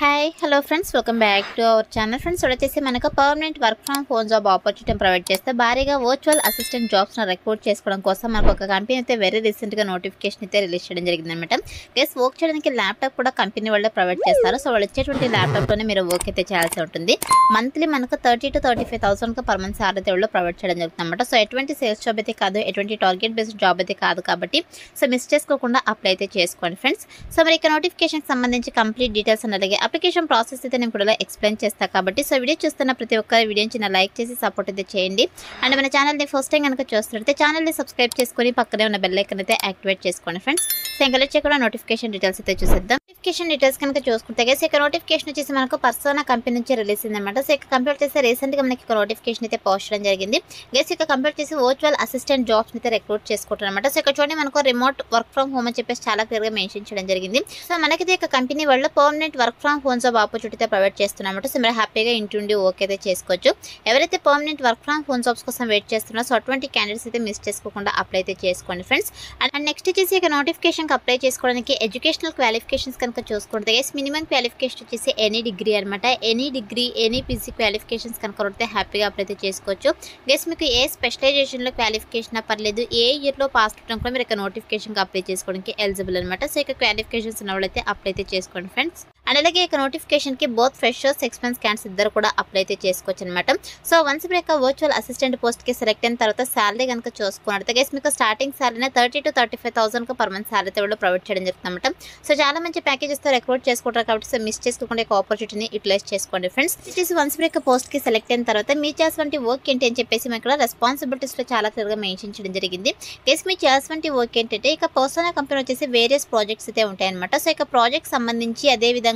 Hi hello friends, welcome back to our channel. Friends, వచ్చేసి మనకు permanent work from home job opportunity provide చేస్తే భారీగా virtual assistant జాబ్స్ను recruit చేసుకోవడం కోసం మనకు ఒక కంపెనీ అయితే వెరీ రీసెంట్గా నోటిఫికేషన్ అయితే రిలీజ్ చేయడం జరిగింది అనమాట. గెస్ వర్క్ చేయడానికి ల్యాప్టాప్ కూడా కంపెనీ వాళ్ళే ప్రొవైడ్ చేస్తారు. సో వాళ్ళు ఇచ్చేటువంటి ల్యాప్టాప్లోనే మీరు వర్క్ అయితే చేయాల్సి ఉంటుంది. మంత్లీ మనకు 30,000 to 35,000 పర్ మంత్ సాలరీ వాళ్ళు ప్రొవైడ్ చేయడం జరుగుతుంది అనమాట. సో ఎటువంటి సేల్స్ జాబ్ అయితే కాదు, ఎటువంటి టార్గెట్ బేస్డ్ జాబ్ అయితే కాదు కాబట్టి సో మిస్ చేసుకోకుండా అప్లై అయితే చేసుకోండి ఫ్రెండ్స్. సో మరి ఇక నోటిఫికేషన్కి సంబంధించి కంప్లీట్ డీటెయిల్స్ అని అలాగే అప్లికేషన్ ప్రాసెస్ అయితే నేను కూడా ఎక్స్ప్లెయిన్ చేస్తాను కాబట్టి సో వీడియో చూస్తున్న ప్రతి ఒక్కరి వీడియోని చిన్న లైక్ చేసి సపోర్ట్ అయితే చేయండి. అండ్ మన ఛానల్ని ఫస్ట్ టైం కనుక చూస్తున్నట్లయితే ఛానల్ని సబ్స్క్రైబ్ చేసుకొని పక్కనే ఉన్న బెల్ ఐకాన్ అయితే యాక్టివేట్ చేసుకోండి ఫ్రెండ్స్. సో ఇంకా కూడా నోటిఫికేషన్ డీటెయిల్స్ అయితే చూసేద్దాం. నోటిఫికేషన్ డీటెయిల్స్ కనుక చూసుకుంటే గైస్ ఇక నోటిఫికేషన్ వచ్చేసి మనకు పర్సోనా కంపెనీ నుంచి రిలీజ్ అయిందన్నమాట. సో ఇక కంప్లీట్ చేస్తే రీసెంట్గా మనకి ఇక నోటిఫికేషన్ అయితే పోస్ట్ చేయడం జరిగింది. గైస్ ఇక కంప్లీట్ చేసి వర్చువల్ అసిస్టెంట్ జాబ్స్ అయితే రిక్రూట్ చేసుకుంటారు అనమాట. సో ఇక్కడ చూడండి మనకు రిమోట్ వర్క్ ఫ్రమ్ హోమ్ అని చెప్పేసి చాలా క్లియర్గా మెన్షన్ చేయడం జరిగింది. సో మనకి ఇక కంపెనీ వాళ్ళు permanent work from home job opportunity provide చేస్తున్నమాట. సో మీరు హ్యాపీగా ఇంటి నుండి ఓకే అయితే చేసుకోవచ్చు. ఎవరైతే permanent work from home jobs కోసం వెయిట్ చేస్తున్నారో సో అటువంటి క్యాండిడేట్స్ అయితే మిస్ చేసుకోకుండా అప్లై అయితే చేసుకోండి ఫ్రెండ్స్. అండ్ నెక్స్ట్ వచ్చేసి ఇక నోటిఫికేషన్కి అప్లై చేసుకోవడానికి ఎడ్యుకేషనల్ క్వాలిఫికేషన్స్ కనుక చూసుకుంటే మినిమం క్వాలిఫికేషన్ వచ్చేసి ఎనీ డిగ్రీ అనమాట. Any degree any PC qualifications కనుక ఉంటే హ్యాపీగా అప్లై అయితే చేసుకోవచ్చు. గెస్ మీకు ఏ స్పెషలైజేషన్లో క్వాలిఫికేషన్ పర్లేదు, ఏ ఇయర్లో పాస్ అవడం కూడా మీరు ఇక నోటిఫికేషన్కి అప్లై చేసుకోవడానికి ఎలిజిబుల్ అనమాట. సో ఇక క్వాలిఫికేషన్స్ ఉన్న వాళ్ళైతే అప్లై అయితే చేసుకోండి ఫ్రెండ్స్. అండ్ అలాగే ఇక నోటిఫికేషన్కి బోత్ ఫ్రెషర్స్ ఎక్స్పీరియన్స్ క్యాండిడేట్స్ ఇద్దరు కూడా అప్లై అయితే చేసుకోవచ్చు అనమాట. సో వన్స్ మీరు ఇక వర్చువల్ అసిస్టెంట్ పోస్ట్కి సెలెక్ట్ అయిన తర్వాత శాలరీ కనుక చూసుకున్నట్టు గైస్ మీకు starting salary 30,000 to 35,000 per month salary వాళ్ళు ప్రొవైడ్ చేయడం జరుగుతుంది అనమాట. సో చాలా మంచి ప్యాకేజెస్తో రిక్రూట్ చేసుకుంటారు కాబట్టి సో మిస్ చేసుకోకుండా ఒక ఆపర్చునిటీని యూటిలైజ్ చేసుకోండి ఫ్రెండ్స్. వచ్చేసి వన్స్ మీరు ఇక పోస్ట్కి సెలెక్ట్ అయిన తర్వాత మీ చేయాల్సిన వర్క్ ఏంటి అని చెప్పేసి మీకు ఇక్కడ రెస్పాన్సిబిలిటీస్లో చాలా క్లియర్గా మెన్షన్ చేయడం జరిగింది. గైస్ మీ చేయాల్సిన వర్క్ ఏంటంటే ఇక పర్సోనా కంపెనీ వచ్చేసి వేరియస్ ప్రాజెక్ట్స్ అయితే ఉంటాయన్నమాట. సో ఇక ప్రాజెక్ట్ సంబంధించి అదేవిధంగా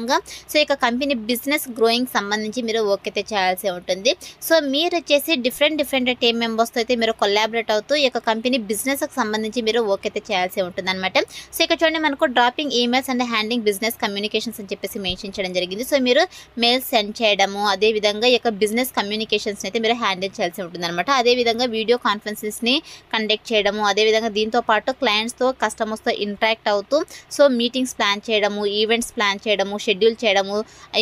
సో ఇక కంపెనీ బిజినెస్ గ్రోయింగ్ సంబంధించి మీరు వర్క్ అయితే చేయాల్సి ఉంటుంది. సో మీరు వచ్చేసి డిఫరెంట్ టీమ్ మెంబర్స్తో అయితే మీరు కొలాబరేట్ అవుతూ ఈ యొక్క కంపెనీ బిజినెస్కి సంబంధించి మీరు వర్క్ అయితే చేయాల్సి ఉంటుంది అనమాట. సో ఇక్కడ చూడండి మనకు dropping emails and handing business communications అని చెప్పేసి మెన్షన్ చేయడం జరిగింది. సో మీరు మెయిల్స్ సెండ్ చేయడము అదేవిధంగా ఈ యొక్క బిజినెస్ కమ్యూనికేషన్స్ అయితే మీరు హ్యాండిల్ చేయాల్సి ఉంటుంది అనమాట. అదేవిధంగా వీడియో కాన్ఫరెన్సెస్ని కండక్ట్ చేయడము అదేవిధంగా దీంతో పాటు క్లయింట్స్తో కస్టమర్స్తో ఇంటరాక్ట్ అవుతూ సో మీటింగ్స్ ప్లాన్ చేయడము ఈవెంట్స్ ప్లాన్ చేయడము షెడ్యూల్ చేయడము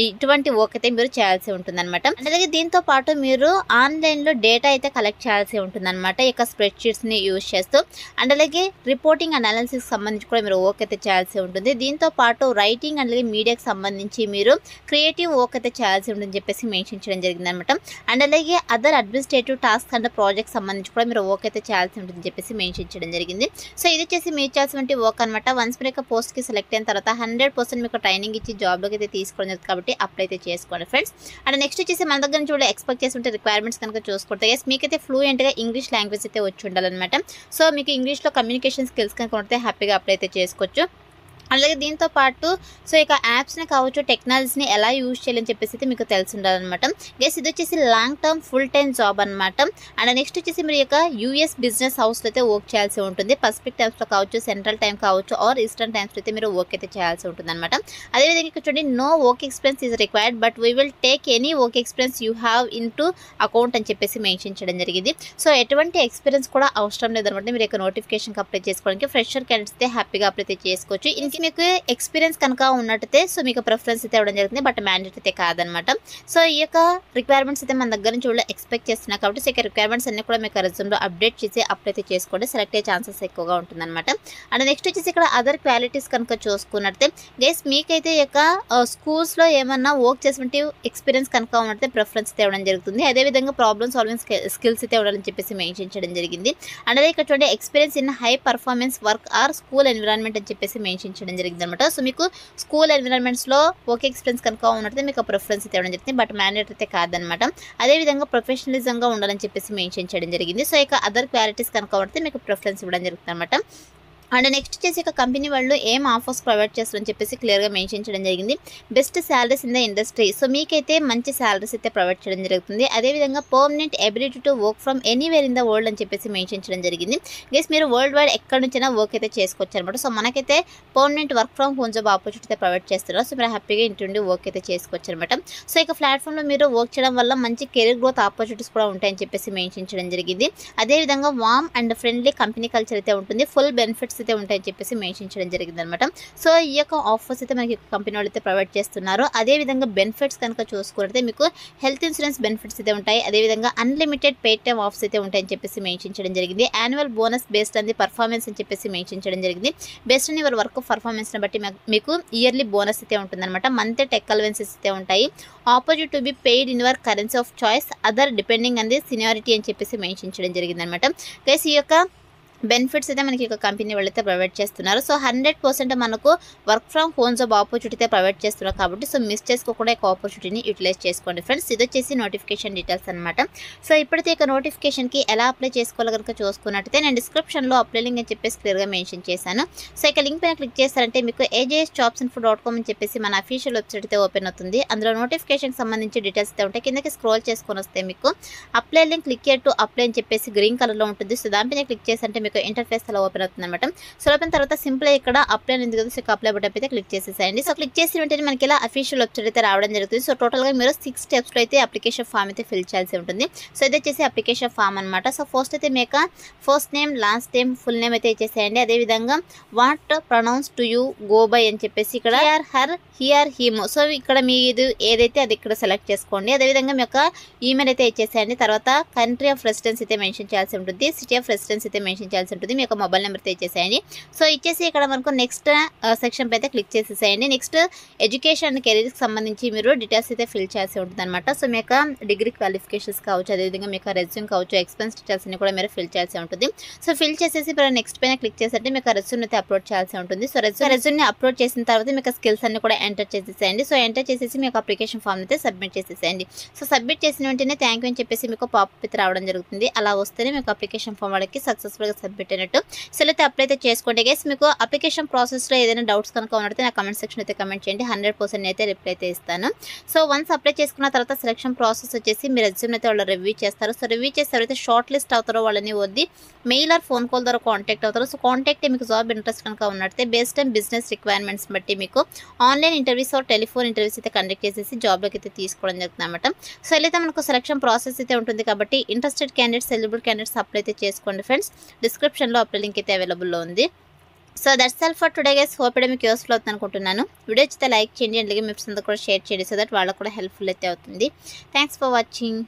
ఇటువంటి వర్క్ అయితే మీరు చేయాల్సి ఉంటుంది అనమాట. అలాగే దీంతో పాటు మీరు ఆన్లైన్లో డేటా అయితే కలెక్ట్ చేయాల్సి ఉంటుంది అనమాట ఈ యొక్క స్ప్రెడ్ షీట్స్ని యూజ్ చేస్తూ. అండ్ అలాగే రిపోర్టింగ్ అనాలిసిస్ సంబంధించి కూడా మీరు వర్క్ అయితే చేయాల్సి ఉంటుంది. దీంతో పాటు రైటింగ్ అండ్ అలాగే మీడియాకి సంబంధించి మీరు క్రియేటివ్ వర్క్ అయితే చేయాల్సి ఉంటుందని చెప్పేసి మెన్షన్ చేయడం జరిగింది అనమాట. అండ్ అలాగే other administrative task and project సంబంధించి కూడా మీరు వర్క్ అయితే చేయాల్సి ఉంటుందని చెప్పేసి మెన్షన్ చేయడం జరిగింది. సో ఇది వచ్చేసి మీరు చేయాల్సిన వర్క్ అనమాట. వన్స్ మీరు యొక్క పోస్ట్కి సెలెక్ట్ అయిన తర్వాత 100% మీకు ట్రైనింగ్ ఇచ్చి జాబ్లోకి అయితే తీసుకోవడం జరుగుతుంది కాబట్టి అప్లై అయితే చేసుకోండి ఫ్రెండ్స్. అండ్ నెక్స్ట్ వచ్చేసి మన దగ్గర నుంచి ఎక్స్పెక్ట్ చేస్తుంటే రిక్వైర్మెంట్స్ కనుక చూసుకుంటే మీకైతే ఫ్లూయెంట్గా ఇంగ్లీష్ లాంగ్వేజ్ అయితే వచ్చి ఉండాలన్నమాట. సో మీకు ఇంగ్లీష్లో కమ్యూనికేషన్ స్కిల్స్ కనుక ఉంటే హ్యాపీగా అప్లై అయితే చేసుకోవచ్చు. అలాగే దీంతో పాటు సో ఇక యాప్స్ని కావచ్చు టెక్నాలజీని ఎలా యూజ్ చేయాలని చెప్పేసి అయితే మీకు తెలిసి ఉండాలన్నమాట. గెస్ ఇది వచ్చేసి long term full time job అనమాట. అండ్ నెక్స్ట్ వచ్చేసి మీరు ఇక యూఎస్ బిజినెస్ హౌస్లో అయితే వర్క్ చేయాల్సి ఉంటుంది. పసిఫిక్ టైమ్స్లో కావచ్చు సెంట్రల్ టైం కావచ్చు ఆర్ ఈస్టర్న్ టైమ్స్లో అయితే మీరు వర్క్ అయితే చేయాల్సి ఉంటుంది అనమాట. అదేవిధంగా ఇక్కడ చూడండి no work experience is required but we will take any work experience you have into account అని చెప్పేసి మెన్షన్ చేయడం జరిగింది. సో ఎటువంటి ఎక్స్పీరియన్స్ కూడా అవసరం లేదనమాట. మీరు ఇక నోటిఫికేషన్కి అప్లై చేసుకోవడానికి ఫ్రెషర్ క్యాండిడేట్స్ అయితే హ్యాపీగా అప్లై అయితే చేసుకోవచ్చు. మీకు ఎక్స్పీరియన్స్ కనుక ఉన్నట్టయితే సో మీకు ప్రిఫరెన్స్ అయితే ఇవ్వడం జరుగుతుంది బట్ మ్యాండేట్ అయితే కాదనమాట. సో ఈ యొక్క రిక్వైర్మెంట్స్ అయితే మన దగ్గర నుంచి ఎక్స్పెక్ట్ చేస్తున్నా కాబట్టి సో ఇక రిక్వైర్మెంట్స్ అన్ని కూడా మీకు రెజ్యూమ్లో అప్డేట్ చేసి అప్లై అయితే చేసుకోండి. సెలెక్ట్ అయ్యే ఛాన్సెస్ ఎక్కువగా ఉంటుందన్నమాట. అండ్ నెక్స్ట్ వచ్చేసి ఇక్కడ అదర్ క్వాలిటీస్ కనుక చూసుకున్నట్టే గైస్ మీకైతే ఈ యొక్క స్కూల్స్లో ఏమన్నా వర్క్ చేసినటువంటి ఎక్స్పీరియన్స్ కనుక ఉన్నట్టే ప్రిఫరెన్స్ అయితే ఇవ్వడం జరుగుతుంది. అదేవిధంగా ప్రాబ్లమ్ సాల్వింగ్ స్కిల్స్ అయితే ఇవ్వాలని చెప్పేసి మెన్షన్ చేయడం జరిగింది. అండ్ అదే ఇక్కడ చూడండి experience in high performance work or school environment అని చెప్పేసి మెన్షన్ చేయడం జరిగింది అనమాట. సో మీకు స్కూల్ ఎన్విరాన్మెంట్స్లో వర్క్ ఎక్స్పీరియన్స్ కనుక ఉన్నట్లయితే మీకు ప్రిఫరెన్స్ అయితే ఇవ్వడం జరుగుతుంది బట్ మ్యాండేట్ అయితే కాదనమాట. అదేవిధంగా ప్రొఫెషనలిజంగా ఉండాలని చెప్పేసి మెన్షన్ చేయడం జరిగింది. సో ఇక అదర్ క్వాలిటీస్ కనుక ఉన్నట్లయితే మీకు ప్రిఫరెన్స్ ఇవ్వడం జరుగుతుంది అనమాట. అండ్ నెక్స్ట్ వచ్చేసి ఇక కంపెనీ వాళ్ళు ఏం ఆఫర్స్ ప్రొవైడ్ చేస్తారని చెప్పేసి క్లియర్గా మెన్షన్ చేయడం జరిగింది. Best salaries in the industry. So మీకైతే మంచి శాలరీస్ అయితే ప్రొవైడ్ చేయడం జరుగుతుంది. అదేవిధంగా permanent ability to work from anywhere in the world అని చెప్పేసి మెన్షన్ చేయడం జరిగింది. గెస్ మీరు వరల్డ్ వైడ్ ఎక్కడి నుంచైనా వర్క్ అయితే చేసుకోవచ్చు అనమాట. సో మనకైతే permanent work from home job opportunity అయితే ప్రొవైడ్ చేస్తున్నారు. సో మీరు హ్యాపీగా ఇంటి నుండి వర్క్ అయితే చేసుకోవచ్చు అనమాట. సో ఇక ప్లాట్ఫామ్లో మీరు వర్క్ చేయడం వల్ల మంచి కెరీర్ గ్రోత్ ఆపర్చునిటీస్ కూడా ఉంటాయని చెప్పేసి మెన్షన్ చేయడం జరిగింది. అదేవిధంగా warm and friendly company culture అయితే ఉంటుంది. ఫుల్ బెనిఫిట్స్ అయితే ఉంటాయని చెప్పేసి మెన్షన్ చేయడం జరిగిందనమాట. సో ఈ యొక్క ఆఫర్స్ అయితే మనకి కంపెనీ వాళ్ళు అయితే ప్రొవైడ్ చేస్తున్నారు. అదేవిధంగా బెనిఫిట్స్ కనుక చూసుకుంటే మీకు హెల్త్ ఇన్సూరెన్స్ బెనిఫిట్స్ అయితే ఉంటాయి. అదేవిధంగా అన్లిమిటెడ్ పే టైమ్ ఆఫ్స్ అయితే ఉంటాయని చెప్పేసి మెన్షన్ చేయడం జరిగింది. Annual bonus based on the performance అని చెప్పేసి మెన్షన్ చేయడం జరిగింది. బేస్డ్ ఆన్ యువర్ వర్క్ పర్ఫార్మెన్స్ని బట్టి మీకు ఇయర్లీ బోనస్ అయితే ఉంటుందన్నమాట. మంత్ టెక్ అలవెన్సెస్ అయితే ఉంటాయి. Opposite to be paid in your currency of choice other depending on the seniority అని చెప్పేసి మెన్షన్ చేయడం జరిగిందనమాట. గైస్ ఈ యొక్క బెనిఫిట్స్ అయితే మనకి ఒక కంపెనీ వాళ్ళైతే ప్రొవైడ్ చేస్తున్నారు. సో 100% మనకు work from home job opportunity అయితే ప్రొవైడ్ చేస్తున్నారు కాబట్టి సో మిస్ చేసుకోకుండా ఈ ఆపర్చునిటీని యూటిలైజ్ చేసుకోండి ఫ్రెండ్స్. ఇది వచ్చేసి నోటిఫికేషన్ డీటెయిల్స్ అనమాట. సో ఇప్పుడైతే ఇక నోటిఫికేషన్కి ఎలా అప్లై చేసుకోవాలో కనుక చూసుకున్నట్టయితే నేను డిస్క్రిప్షన్లో అప్లై లింక్ అని చెప్పేసి క్లియర్గా మెన్షన్ చేశాను. సో ఇక లింక్ పైన క్లిక్ చేస్తారంటే మీకు ajsjobsinfo.com అని చెప్పేసి మన అఫీషియల్ వెబ్సైట్ అయితే ఓపెన్ అవుతుంది. అందులో నోటిఫికేషన్కి సంబంధించి డీటెయిల్స్ అయితే ఉంటాయి. కిందకి స్క్రోల్ చేసుకొని వస్తే మీకు apply link click to apply అని చెప్పేసి గ్రీన్ కలర్లో ఉంటుంది. సో దానిపైన క్లిక్ చేస్తుంటే మీకు ఇంటర్ఫేస్ అలా ఓపెన్ అవుతుంది అనమాట. సో ఓపెన్ తర్వాత సింపుల్ ఇక్కడ అప్లై ఉంది కదా, సో అప్లై బటన్ అయితే క్లిక్ చేసేసేయండి. సో క్లిక్ చేసి వెంటనే మనకి ఇలా అఫీషియల్ వెబ్సైట్ అయితే రావడం జరుగుతుంది. సో టోటల్గా మీరు 6 స్టెప్స్లో అయితే అప్లికేషన్ ఫామ్ అయితే ఫిల్ చేయాల్సి ఉంటుంది. సో ఇది వచ్చేసి అప్లికేషన్ ఫామ్ అనమాట. సో ఫస్ట్ అయితే మీకు first name, last name, full name అయితే ఇచ్చేసేయండి. అదేవిధంగా what pronouns do you go by అని చెప్పేసి ఇక్కడ హర్, హియర్, హిమ్. సో ఇక్కడ మీది ఏదైతే అది ఇక్కడ సెలెక్ట్ చేసుకోండి. అదేవిధంగా మీ యొక్క ఈమెయిల్ అయితే ఇచ్చేసేయండి. తర్వాత కంట్రీ ఆఫ్ రెసిడెన్స్ అయితే మెన్షన్ చేయాల్సి ఉంటుంది. సిటీ ఆఫ్ రెసిడెన్స్ అయితే మెన్షన్ చేయాల్సి ఉంటుంది. మీ యొక్క మొబైల్ నెంబర్ అయితే ఇచ్చేసేయండి. సో ఇచ్చేసి ఇక్కడ మనకు నెక్స్ట్ సెక్షన్ పై అయితే క్లిక్ చేసేసేయండి. నెక్స్ట్ ఎడ్యుకేషన్ అండ్ కెరీర్కి సంబంధించి మీరు డీటెయిల్స్ అయితే ఫిల్ చేయాల్సి ఉంటుంది అనమాట. సో మీ యొక్క డిగ్రీ క్వాలిఫికేషన్స్ కావచ్చు, అదేవిధంగా మీ యొక్క రెజ్యూమ్ కావచ్చు, ఎక్స్పెన్స్ డీటెయిల్స్ అన్ని కూడా మీరు ఫిల్ చేయాల్సి ఉంటుంది. సో ఫిల్ చేసేసి ఇప్పుడు నెక్స్ట్ పైన క్లిక్ చేసేంటే మీకు రెజ్యూమ్ అయితే అప్లోడ్ చేయాల్సి ఉంటుంది. సో రెజ్యూమ్ని అప్లోడ్ చేసిన తర్వాత మీకు స్కిల్స్ అన్ని కూడా ఎంటర్ చేసేసేయండి. సో ఎంటర్ చేసేసి మీకు అప్లికేషన్ ఫామ్ అయితే సబ్మిట్ చేసేసేయండి. సో సబ్మిట్ చేసిన వెంటనే థ్యాంక్ యూ అని చెప్పేసి మీకు పాపప్ అయితే రావడం జరుగుతుంది. అలా వస్తేనే మీకు అప్లికేషన్ ఫామ్ వాళ్ళకి సక్సెస్ఫుల్గా సబ్మిట్ అయినట్టు. సో అయితే అప్లై అయితే చేసుకోండి గైస్. మీకు అప్లికేషన్ ప్రాసెస్లో ఏదైనా డౌట్స్ కనుక ఉన్నట్టు నా కమెంట్ సెక్షన్ అయితే కమెంట్ చేయండి. 100% అయితే రిప్లై అయితే ఇస్తాను. సో వన్స్ అప్లై చేసుకున్న తర్వాత సెలక్షన్ ప్రాసెస్ వచ్చేసి మీ రెజ్యూమ్ అయితే వాళ్ళు రివ్యూ చేస్తారు. సో రివ్యూ చేస్తే ఎవరైతే షార్ట్ లిస్ట్ అవుతారో వాళ్ళని వద్ది మెయిల్ ఆర్ ఫోన్ కాల్ ద్వారా కాంటాక్ట్ అవుతారు. సో కాంటాక్ట్ మీకు జాబ్ ఇంట్రెస్ట్ కనుక ఉన్నట్టే బేస్డ్ ఆన్ బిజినెస్ రిక్వైర్మెంట్స్ బట్టి మీకు online interviews or telephone interviews అయితే కండక్ట్ చేసేసి జాబ్లోకి అయితే తీసుకోవడం జరుగుతుంది అనమాట. సో అయితే మనకు సెలక్షన్ ప్రాసెస్ అయితే ఉంటుంది కాబట్టి interested candidates, eligible candidates apply అయితే చేసుకోండి ఫ్రెండ్స్. డిస్క్రిప్షన్లో అప్లై లింక్ అయితే అవైలబుల్లో ఉంది. So that's all for today guys. Hope it మీకు యూస్ఫుల్ అవుతుంది అనుకుంటున్నాను. వీడియో అయితే లైక్ చేయండి, అలాగే మీ ఫ్రెండ్స్ కూడా షేర్ చేయండి. సో దట్ వాళ్ళకు కూడా హెల్ప్ఫుల్ అయితే అవుతుంది. Thanks for watching.